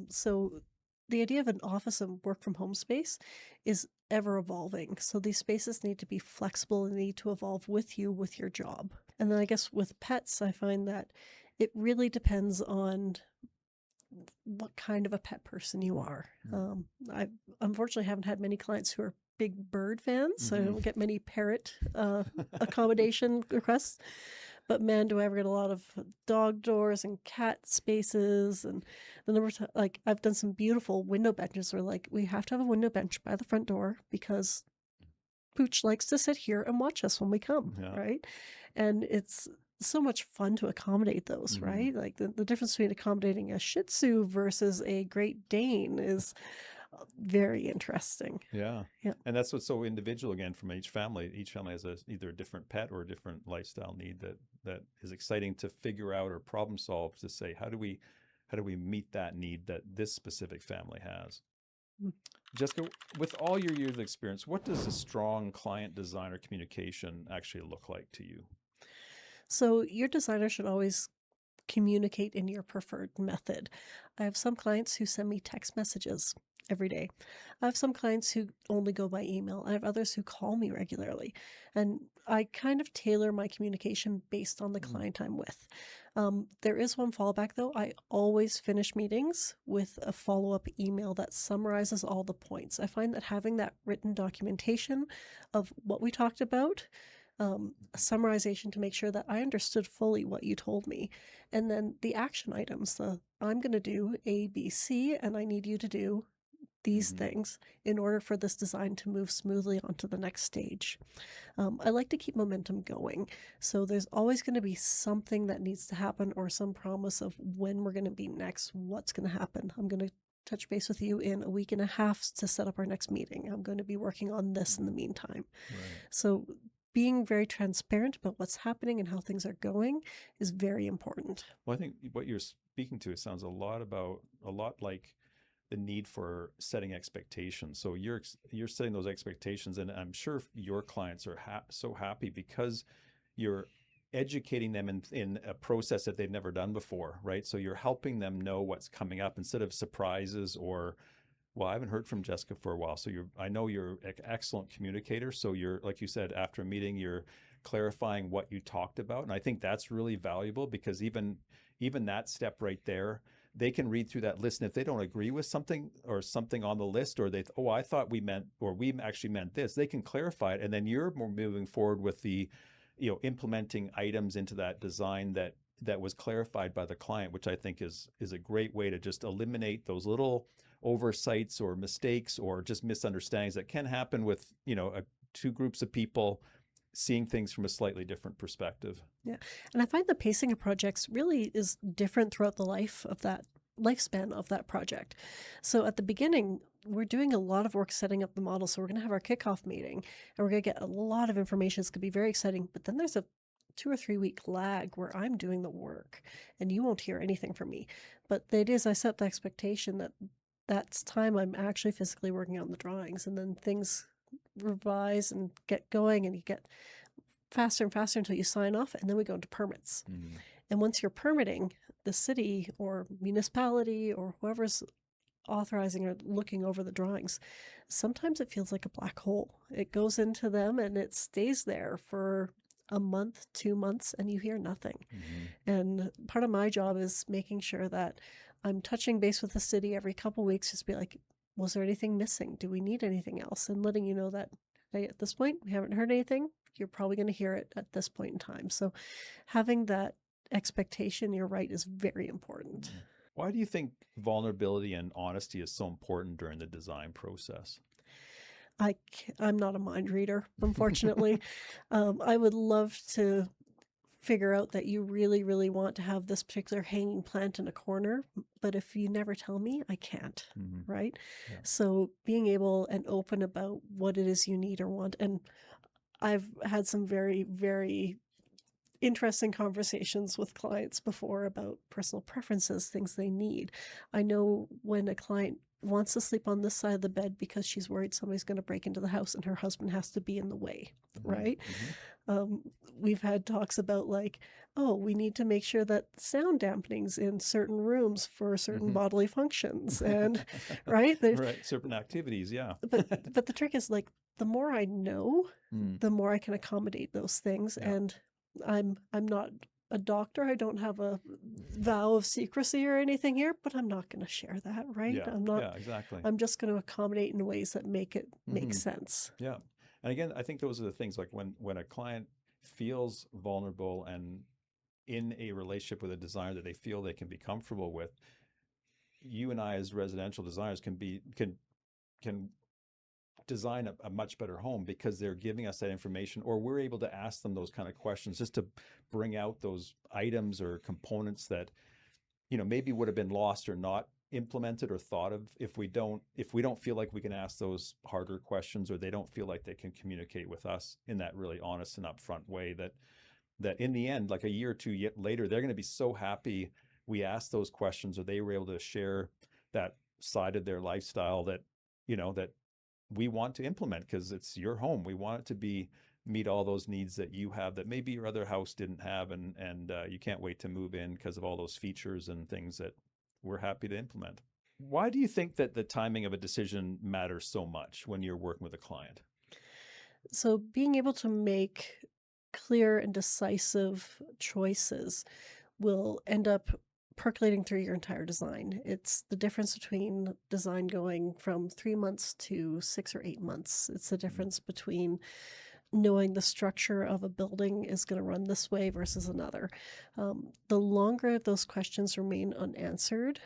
S2: So the idea of an office and work from home space is ever evolving. So these spaces need to be flexible and need to evolve with you with your job. And then I guess with pets, I find that it really depends on what kind of a pet person you are. I unfortunately haven't had many clients who are big bird fans, so I
S1: Hmm.
S2: don't get many parrot accommodation requests. But man, do I ever get a lot of dog doors and cat spaces, and the number of like I've done some beautiful window benches where like we have to have a window bench by the front door because Pooch likes to sit here and watch us when we come,
S1: Yeah.
S2: right? And it's so much fun to accommodate those,
S1: Hmm.
S2: right? Like the difference between accommodating a Shih Tzu versus a Great Dane is very interesting.
S1: Yeah.
S2: Yeah.
S1: And that's what's so individual again from each family. Each family has either a different pet or a different lifestyle need that is exciting to figure out or problem solve to say, how do we meet that need that this specific family has?
S2: Mm.
S1: Jessica, with all your years of experience, what does a strong client designer communication actually look like to you?
S2: So your designer should always communicate in your preferred method. I have some clients who send me text messages every day. I have some clients who only go by email. I have others who call me regularly. And I kind of tailor my communication based on the
S1: Mm.
S2: client I'm with. There is one fallback though. I always finish meetings with a follow up email that summarizes all the points. I find that having that written documentation of what we talked about, a summarization to make sure that I understood fully what you told me. And then the action items, I'm going to do A, B, C, and I need you to do these
S1: Hmm.
S2: things in order for this design to move smoothly onto the next stage. I like to keep momentum going. So there's always going to be something that needs to happen or some promise of when we're going to be next, what's going to happen. I'm going to touch base with you in a week and a half to set up our next meeting. I'm going to be working on this in the meantime.
S1: Right.
S2: So being very transparent about what's happening and how things are going is very important.
S1: Well, I think what you're speaking to, it sounds a lot like the need for setting expectations. So you're setting those expectations, and I'm sure your clients are so happy because you're educating them in a process that they've never done before, right? So you're helping them know what's coming up instead of surprises or, well, I haven't heard from Jessica for a while. So I know you're an excellent communicator. So you're, like you said, after a meeting, you're clarifying what you talked about. And I think that's really valuable because even that step right there, they can read through that list. And if they don't agree with something or something on the list, or oh, I thought we meant, or we actually meant this, they can clarify it. And then you're more moving forward with the, implementing items into that design that was clarified by the client, which I think is a great way to just eliminate those little oversights or mistakes or just misunderstandings that can happen with two groups of people seeing things from a slightly different perspective.
S2: Yeah. And I find the pacing of projects really is different throughout the life of that lifespan of that project. So at the beginning, we're doing a lot of work setting up the model. So we're going to have our kickoff meeting and we're going to get a lot of information. It's going to be very exciting. But then there's a 2 or 3 week lag where I'm doing the work and you won't hear anything from me. But it is, I set the expectation that that's time I'm actually physically working on the drawings, and then things revise and get going and you get faster and faster until you sign off, and then we go into permits.
S1: Mm.
S2: And once you're permitting, the city or municipality or whoever's authorizing or looking over the drawings, sometimes it feels like a black hole. It goes into them and it stays there for a month, 2 months, and you hear nothing.
S1: Mm-hmm.
S2: And part of my job is making sure that I'm touching base with the city every couple weeks, just be like, was there anything missing? Do we need anything else? And letting you know that, hey, at this point, we haven't heard anything. You're probably going to hear it at this point in time. So having that expectation, you're right, is very important.
S1: Why do you think vulnerability and honesty is so important during the design process?
S2: I'm not a mind reader, unfortunately. I would love to figure out that you really, really want to have this particular hanging plant in a corner, but if you never tell me, I can't,
S1: Mm-hmm.
S2: right?
S1: Yeah.
S2: So being able and open about what it is you need or want. And I've had some very, very interesting conversations with clients before about personal preferences, things they need. I know when a client wants to sleep on this side of the bed because she's worried somebody's going to break into the house and her husband has to be in the way,
S1: Mm-hmm.
S2: right?
S1: Mm-hmm.
S2: We've had talks about like, oh, we need to make sure that sound dampening's in certain rooms for certain
S1: Mm-hmm.
S2: bodily functions, and right,
S1: right, certain activities, yeah.
S2: but the trick is like the more I know,
S1: Mm.
S2: the more I can accommodate those things.
S1: Yeah.
S2: And I'm not a doctor. I don't have a vow of secrecy or anything here, but I'm not going to share that, right?
S1: Yeah.
S2: I'm not.
S1: Yeah, exactly.
S2: I'm just going to accommodate in ways that make it make
S1: Mhm.
S2: sense.
S1: Yeah. And again, I think those are the things, like when a client feels vulnerable and in a relationship with a designer that they feel they can be comfortable with, you and I as residential designers can design a much better home because they're giving us that information, or we're able to ask them those kind of questions just to bring out those items or components that, maybe would have been lost or not implemented or thought of if we don't feel like we can ask those harder questions, or they don't feel like they can communicate with us in that really honest and upfront way, that in the end, like a year or two later, they're going to be so happy we asked those questions, or they were able to share that side of their lifestyle that we want to implement, because it's your home. We want it to meet all those needs that you have that maybe your other house didn't have, and you can't wait to move in because of all those features and things that we're happy to implement. Why do you think that the timing of a decision matters so much when you're working with a client?
S2: So being able to make clear and decisive choices will end up percolating through your entire design. It's the difference between design going from 3 months to 6 or 8 months. It's the difference between knowing the structure of a building is going to run this way versus another. The longer those questions remain unanswered,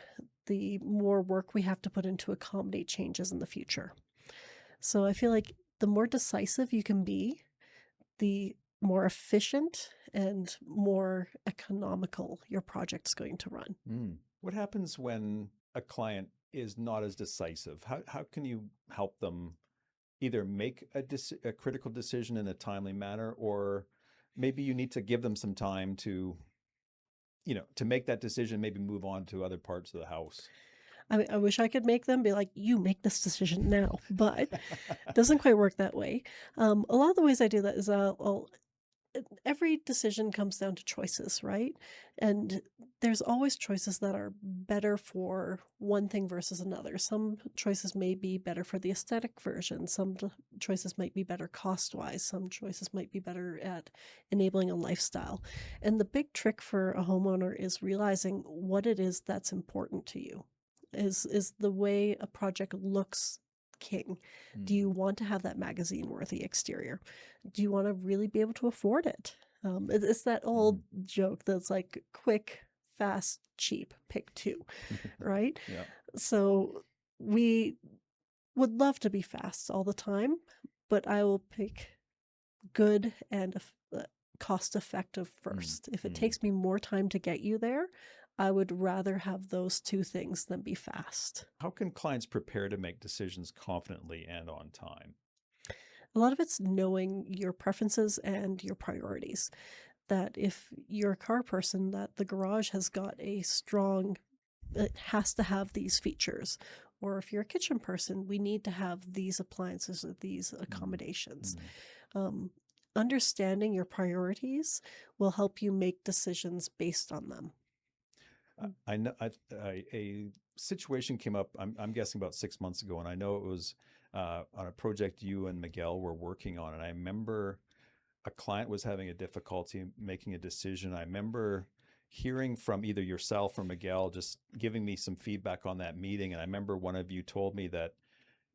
S2: the more work we have to put in to accommodate changes in the future. So I feel like the more decisive you can be, the more efficient and more economical your project's going to run.
S1: What happens when a client is not as decisive? How can you help them either make a critical decision in a timely manner, or maybe you need to give them some time to make that decision, maybe move on to other parts of the house?
S2: I wish I could make them be like, you make this decision now, but it doesn't quite work that way. A lot of the ways I do that is every decision comes down to choices, right? And there's always choices that are better for one thing versus another. Some choices may be better for the aesthetic version. Some choices might be better cost wise. Some choices might be better at enabling a lifestyle. And the big trick for a homeowner is realizing what it is that's important to you. Is the way a project looks king? Do you want to have that magazine worthy exterior? Do you want to really be able to afford it? It's that old joke that's like quick, fast, cheap, pick two, right?
S1: Yeah.
S2: So we would love to be fast all the time, but I will pick good and cost effective first. If it takes me more time to get you there, I would rather have those two things than be fast.
S1: How can clients prepare to make decisions confidently and on time?
S2: A lot of it's knowing your preferences and your priorities. That if you're a car person, that the garage has got a strong, it has to have these features. Or if you're a kitchen person, we need to have these appliances or these
S1: Mm,
S2: accommodations.
S1: mm.
S2: Um, Understanding your priorities will help you make decisions based on them.
S1: I know a situation came up. I'm guessing about 6 months ago, and I know it was on a project you and Miguel were working on. And I remember a client was having a difficulty making a decision. I remember hearing from either yourself or Miguel just giving me some feedback on that meeting. And I remember one of you told me that,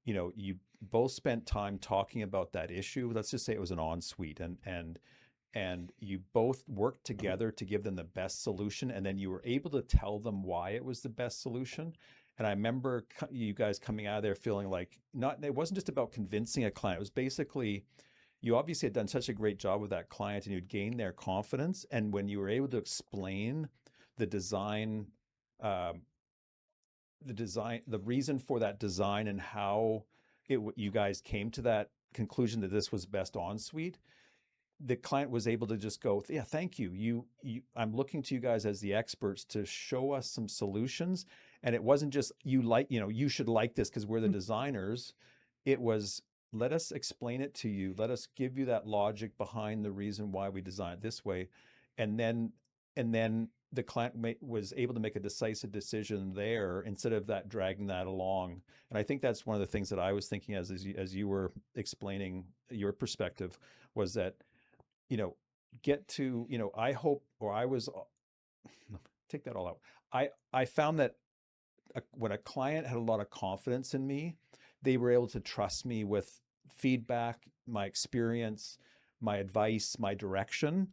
S1: you both spent time talking about that issue. Let's just say it was an ensuite, and you both worked together to give them the best solution, and then you were able to tell them why it was the best solution. And I remember you guys coming out of there feeling like, not it wasn't just about convincing a client. It was basically, you obviously had done such a great job with that client and you'd gained their confidence. And when you were able to explain the design, um, the reason for that design, and how you guys came to that conclusion that this was best ensuite, the client was able to just go, yeah, thank you. I'm looking to you guys as the experts to show us some solutions. And it wasn't just, you should like this because we're the designers. It was, let us explain it to you. Let us give you that logic behind the reason why we designed it this way. And then the client was able to make a decisive decision there instead of that dragging that along. And I think that's one of the things that I was thinking as you were explaining your perspective, was that, you know, get to, I hope, or I was, take that all out. I found that when a client had a lot of confidence in me, they were able to trust me with feedback, my experience, my advice, my direction.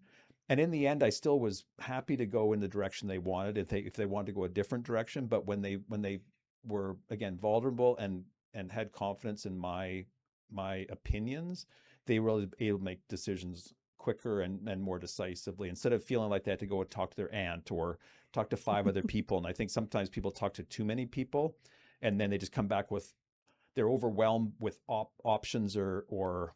S1: And in the end, I still was happy to go in the direction they wanted, if they wanted to go a different direction. But when they were, again, vulnerable and had confidence in my opinions, they were able to make decisions quicker and more decisively, instead of feeling like they had to go and talk to their aunt or talk to five other people. And I think sometimes people talk to too many people, and then they just come back with, they're overwhelmed with options or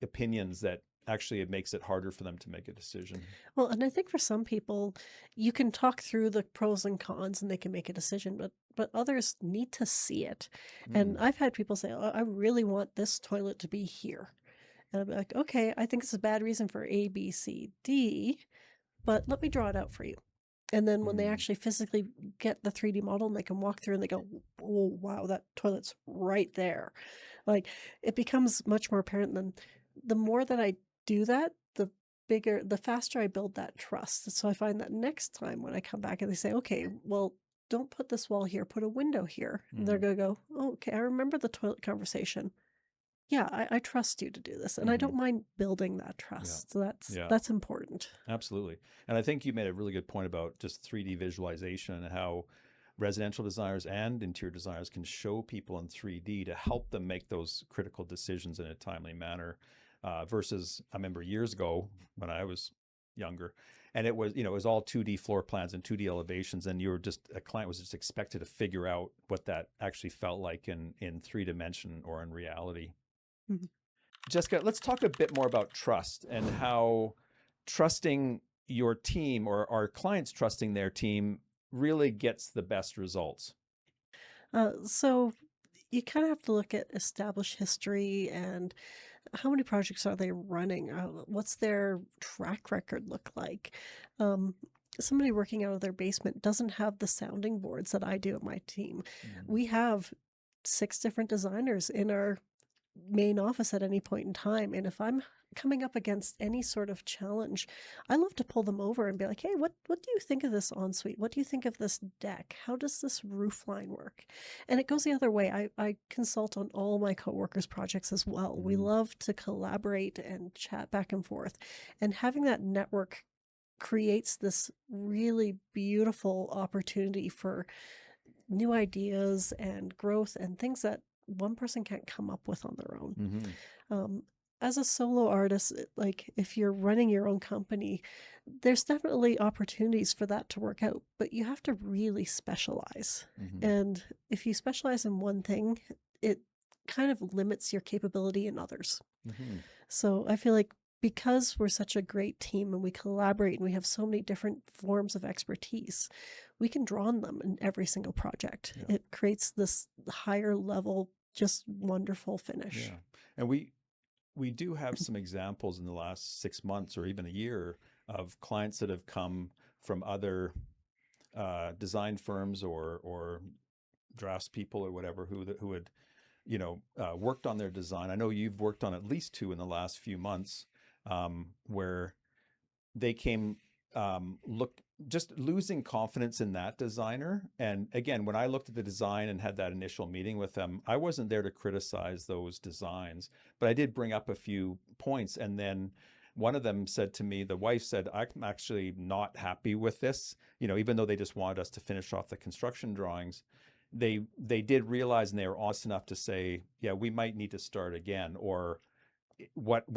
S1: opinions, that actually it makes it harder for them to make a decision.
S2: Well, and I think for some people, you can talk through the pros and cons and they can make a decision, but others need to see it. And
S1: Mm,
S2: I've had people say, "Oh, I really want this toilet to be here." And I'll be like, "Okay, I think it's a bad reason for A, B, C, D, but let me draw it out for you." And then when they
S1: mm,
S2: actually physically get the 3D model and they can walk through and they go, "Oh, wow, that toilet's right there." Like, it becomes much more apparent. Than the more that I do that, the faster I build that trust. So I find that next time when I come back and they say, "Okay, well, don't put this wall here, put a window here." And they're
S1: mm,
S2: gonna go, "Oh, okay, I remember the toilet conversation. Yeah, I trust you to do this." And I
S1: mm-hmm.
S2: don't mind building that
S1: Yeah,
S2: trust. So that's
S1: yeah.
S2: that's important.
S1: Absolutely. And I think you made a really good point about just 3D visualization, and how residential designers and interior designers can show people in 3D to help them make those critical decisions in a timely manner. Versus, I remember years ago when I was younger, and it was all 2D floor plans and 2D elevations, and a client was just expected to figure out what that actually felt like in 3 dimension or in reality.
S2: Mhm.
S1: Jessica, let's talk a bit more about trust, and how trusting your team, or our clients trusting their team, really gets the best results.
S2: So you kind of have to look at established history and how many projects are they running? What's their track record look like? Um, Somebody working out of their basement doesn't have the sounding boards that I do at my team.
S1: Mm,
S2: We have 6 different designers in our main office at any point in time. And if I'm coming up against any sort of challenge, I love to pull them over and be like, "Hey, what do you think of this ensuite? What do you think of this deck? How does this roof line work?" And it goes the other way. I consult on all my coworkers' projects as well. We
S1: mm,
S2: love to collaborate and chat back and forth. And having that network creates this really beautiful opportunity for new ideas and growth and things that one person can't come up with on their own.
S1: mhm.
S2: Um, as a solo artist, like if you're running your own company, there's definitely opportunities for that to work out, but you have to really specialize.
S1: Hmm.
S2: And if you specialize in one thing, it kind of limits your capability in others.
S1: Hmm.
S2: So I feel like because we're such a great team and we collaborate and we have so many different forms of expertise, we can draw on them in every single project.
S1: Yeah.
S2: It creates this higher level, just wonderful finish.
S1: Yeah. And we do have some examples in the last 6 months or even a year of clients that have come from other design firms or draftspeople or whatever who had worked on their design. I know you've worked on at least two in the last few months, where they came look just losing confidence in that designer. And again, when I looked at the design and had that initial meeting with them, I wasn't there to criticize those designs, but I did bring up a few points. And then one of them said to me, the wife said, I'm actually not happy with this. Even though they just wanted us to finish off the construction drawings, they did realize, and they were honest enough to say, yeah, we might need to start again, or what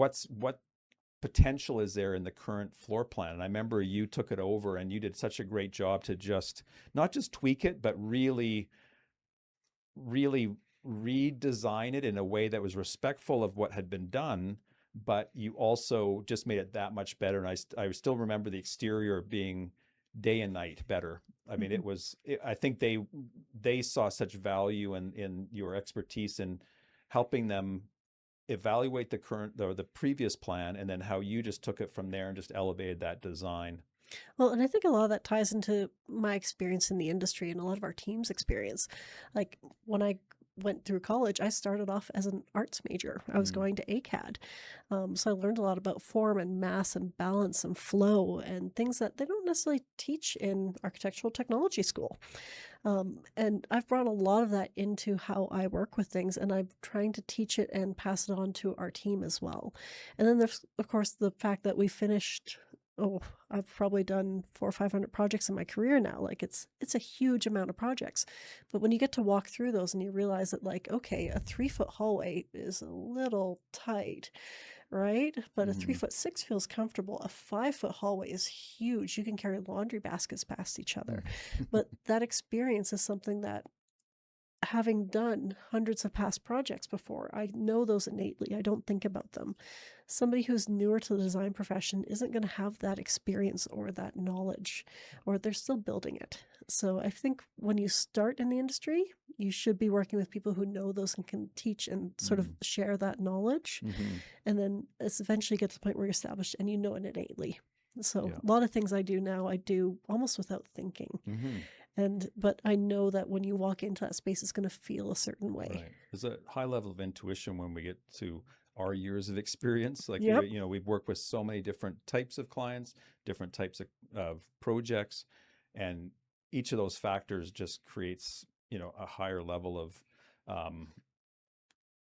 S1: potential is there in the current floor plan? And I remember you took it over and you did such a great job to just not just tweak it, but really redesign it in a way that was respectful of what had been done. But you also just made it that much better. And I still remember the exterior being day and night better. I mean,
S2: Mhm.
S1: I think they saw such value in your expertise in helping them evaluate the current or the previous plan, and then how you just took it from there and just elevated that design.
S2: Well, and I think a lot of that ties into my experience in the industry and a lot of our team's experience. Like when I went through college, I started off as an arts major. I was
S1: Mm,
S2: going to ACAD. So I learned a lot about form and mass and balance and flow and things that they don't necessarily teach in architectural technology school. And I've brought a lot of that into how I work with things, and I'm trying to teach it and pass it on to our team as well. And then there's, of course, the fact that we finished. Oh, I've probably done 400 or 500 projects in my career now. Like it's a huge amount of projects, but when you get to walk through those and you realize that, like, okay, a 3 foot hallway is a little tight, right? But a three
S1: mm,
S2: foot six feels comfortable. A 5 foot hallway is huge. You can carry laundry baskets past each other.
S1: mm.
S2: But that experience is something that, having done hundreds of past projects before, I know those innately. I don't think about them. Somebody who's newer to the design profession isn't going to have that experience or that knowledge, or they're still building it. So I think when you start in the industry, you should be working with people who know those and can teach and sort of
S1: Mm,
S2: share that knowledge.
S1: mm-hmm.
S2: And then it's eventually get to the point where you're established and you know it innately. So
S1: Yeah.
S2: a lot of things I do now, I do almost without thinking.
S1: Mm-hmm.
S2: But I know that when you walk into that space, it's going to feel a certain way.
S1: Right. There's a high level of intuition when we get to our years of experience. Like
S2: Yep.
S1: we've worked with so many different types of clients, different types of projects, and each of those factors just creates, a higher level of um,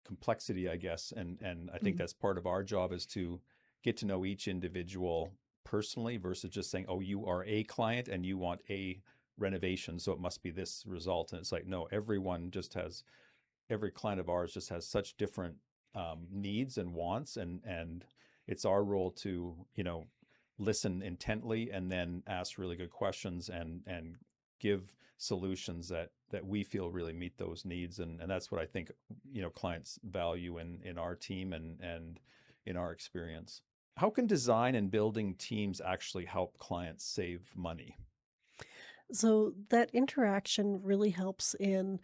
S1: complexity, I guess. And I think
S2: Mhm.
S1: that's part of our job, is to get to know each individual personally versus just saying, oh, you are a client and you want a renovation, so it must be this result. And it's like, no, every client of ours just has such different needs and wants, and it's our role to listen intently and then ask really good questions and give solutions that we feel really meet those needs. And that's what I think clients value in our team and in our experience. How can design and building teams actually help clients save money?
S2: So that interaction really helps in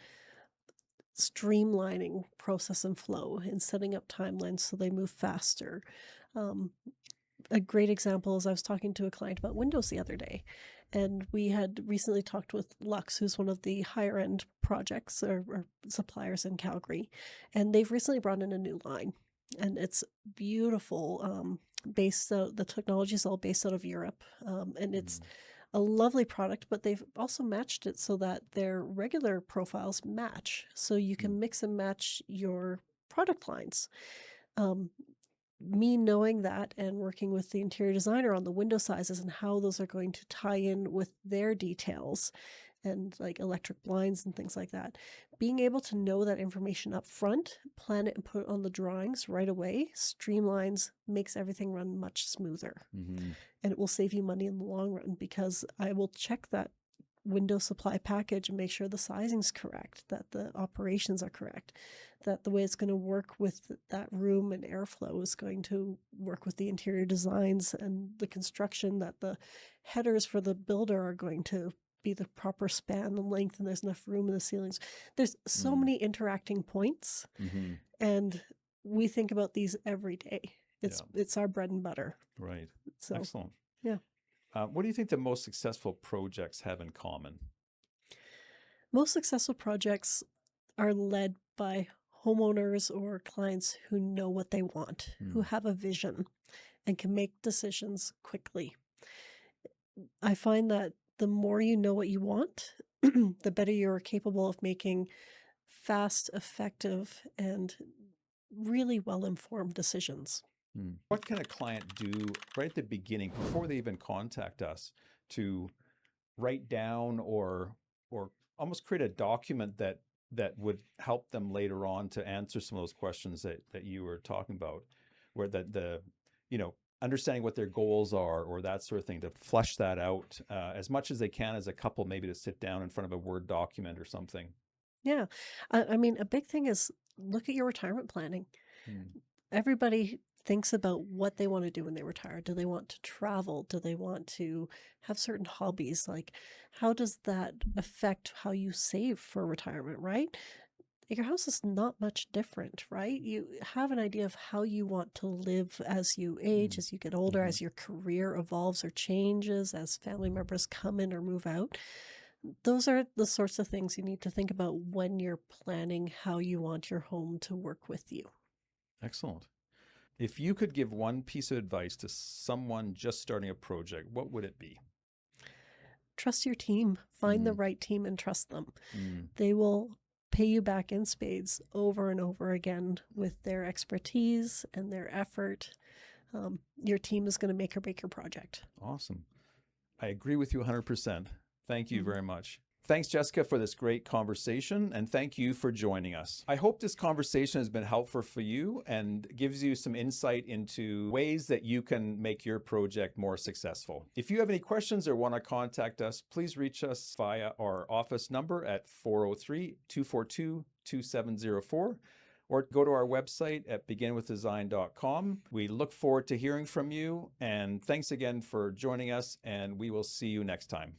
S2: streamlining process and flow and setting up timelines so they move faster. Um, a great example is I was talking to a client about windows the other day, and we had recently talked with Lux, who's one of the higher end projects or suppliers in Calgary, and they've recently brought in a new line, and it's beautiful. Based out, the technology is all based out of Europe, and it's
S1: Mm,
S2: a lovely product, but they've also matched it so that their regular profiles match, so you
S1: mm,
S2: can mix and match your product lines. Um, Me knowing that and working with the interior designer on the window sizes and how those are going to tie in with their details and like electric blinds and things like that. Being able to know that information up front, plan it and put it on the drawings right away, streamlines, makes everything run much smoother.
S1: Mm-hmm.
S2: And it will save you money in the long run because I will check that window supply package and make sure the sizing's correct, that the operations are correct, that the way it's going to work with that room and airflow is going to work with the interior designs and the construction, that the headers for the builder are going to be the proper span and length, and there's enough room in the ceilings. There's so many interacting points,
S1: Mm-hmm.
S2: and we think about these every day. It's our bread and butter.
S1: Right.
S2: So,
S1: Excellent.
S2: yeah.
S1: What do you think the most successful projects have in common?
S2: Most successful projects are led by homeowners or clients who know what they want, who have a vision, and can make decisions quickly. I find that the more you know what you want, the better you're capable of making fast, effective, and really well informed decisions.
S1: What can a client do right at the beginning before they even contact us to write down or almost create a document that would help them later on to answer some of those questions that you were talking about, where the you know, understanding what their goals are or that sort of thing, to flesh that out as much as they can as a couple, maybe to sit down in front of a Word document or something.
S2: Yeah. I mean, a big thing is look at your retirement planning. Everybody thinks about what they want to do when they retire. Do they want to travel? Do they want to have certain hobbies? Like, how does that affect how you save for retirement, right? Your house is not much different, right? You have an idea of how you want to live as you age, as you get older, as your career evolves or changes, as family members come in or move out. Those are the sorts of things you need to think about when you're planning how you want your home to work with you.
S1: Excellent. If you could give one piece of advice to someone just starting a project, what would it be?
S2: Trust your team, find the right team and trust them. They will pay you back in spades over and over again with their expertise and their effort. Your team is going to make or break your project.
S1: Awesome. I agree with you 100%. Thank you very much. Thanks, Jessica, for this great conversation, and thank you for joining us. I hope this conversation has been helpful for you and gives you some insight into ways that you can make your project more successful. If you have any questions or want to contact us, please reach us via our office number at 403-242-2704. Or go to our website at beginwithdesign.com. We look forward to hearing from you, and thanks again for joining us, and we will see you next time.